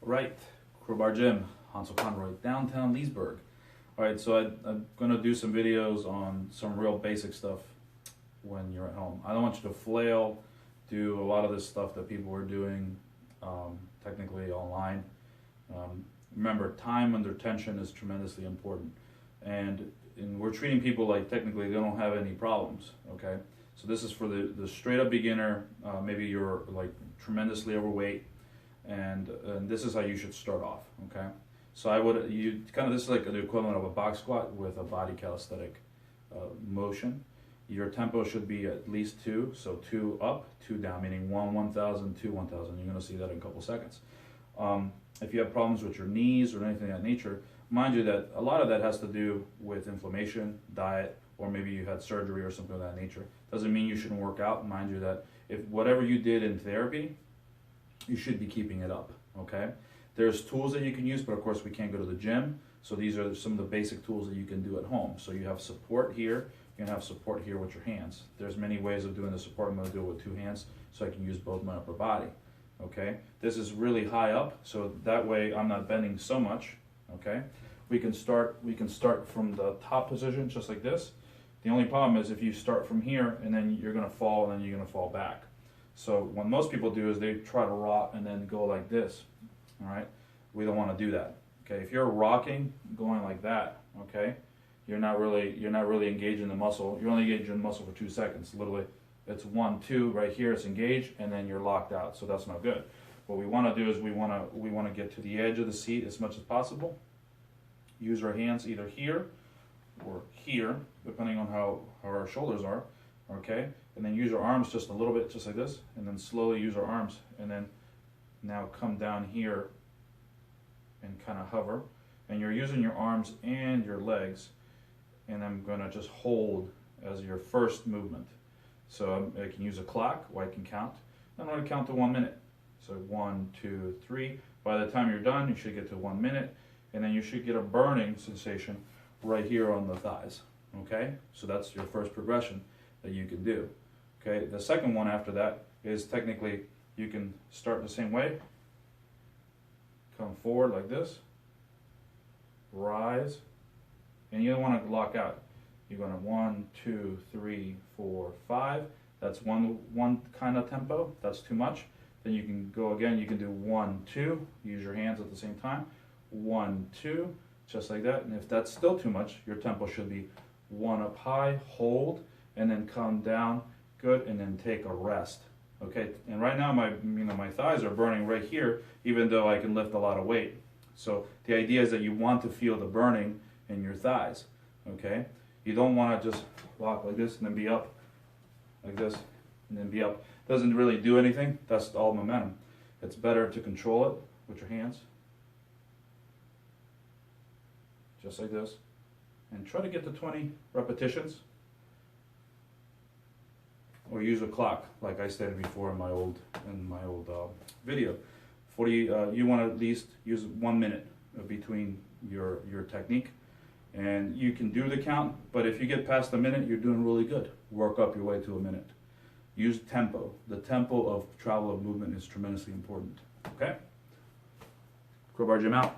Right, Crowbar Gym, Hansel Conroy, downtown Leesburg. All right, so I'm going to do some videos on some real basic stuff when you're at home. I don't want you to flail, do a lot of this stuff that people are doing technically online. Remember, time under tension is tremendously important. And we're treating people like technically they don't have any problems, okay? So this is for the straight up beginner, maybe you're like tremendously overweight, and this is how you should start off, okay? So this is like the equivalent of a box squat with a body calisthenic motion. Your tempo should be at least 2, so 2 up, 2 down, meaning 1, 1,000, 2, 1,000. You're gonna see that in a couple seconds. If you have problems with your knees or anything of that nature, mind you that a lot of that has to do with inflammation, diet, or maybe you had surgery or something of that nature. Doesn't mean you shouldn't work out. Mind you that if whatever you did in therapy, you should be keeping it up, okay? There's tools that you can use, but of course we can't go to the gym. So these are some of the basic tools that you can do at home. So you have support here, you can have support here with your hands. There's many ways of doing the support. I'm gonna do it with 2 hands so I can use both my upper body, okay? This is really high up, so that way I'm not bending so much, okay? We can start from the top position just like this. The only problem is if you start from here and then you're gonna fall and then you're gonna fall back. So what most people do is they try to rock and then go like this, all right? We don't wanna do that, okay? If you're rocking, going like that, okay? You're not really engaging the muscle. You're only engaging the muscle for 2 seconds. Literally, it's 1, 2, right here, it's engaged, and then you're locked out, so that's not good. What we wanna do is we wanna get to the edge of the seat as much as possible. Use our hands either here or here, depending on how our shoulders are, okay? And then use our arms just a little bit, just like this, and then slowly use our arms, and then now come down here and kind of hover. And you're using your arms and your legs, and I'm gonna just hold as your first movement. So I can use a clock, or I can count. I'm gonna count to 1 minute. So 1, 2, 3. By the time you're done, you should get to 1 minute, and then you should get a burning sensation right here on the thighs, okay? So that's your first progression that you can do, okay? The second one after that is technically, you can start the same way, come forward like this, rise, and you don't want to lock out. You're going to 1, 2, 3, 4, 5. That's one kind of tempo. That's too much. Then you can go again. You can do 1, 2. Use your hands at the same time. 1, 2, just like that. And if that's still too much, your tempo should be 1 up high, hold, and then come down. Good, and then take a rest. Okay. And right now my thighs are burning right here, even though I can lift a lot of weight. So the idea is that you want to feel the burning in your thighs, okay? You don't want to just lock like this and then be up, like this, and then be up. Doesn't really do anything. That's all momentum. It's better to control it with your hands, just like this, and try to get to 20 repetitions, or use a clock, like I stated before in my old video. You want to at least use 1 minute between your technique, and you can do the count, but if you get past a minute, you're doing really good. Work up your way to a minute. Use tempo. The tempo of travel of movement is tremendously important, okay? Crowbar Gym out.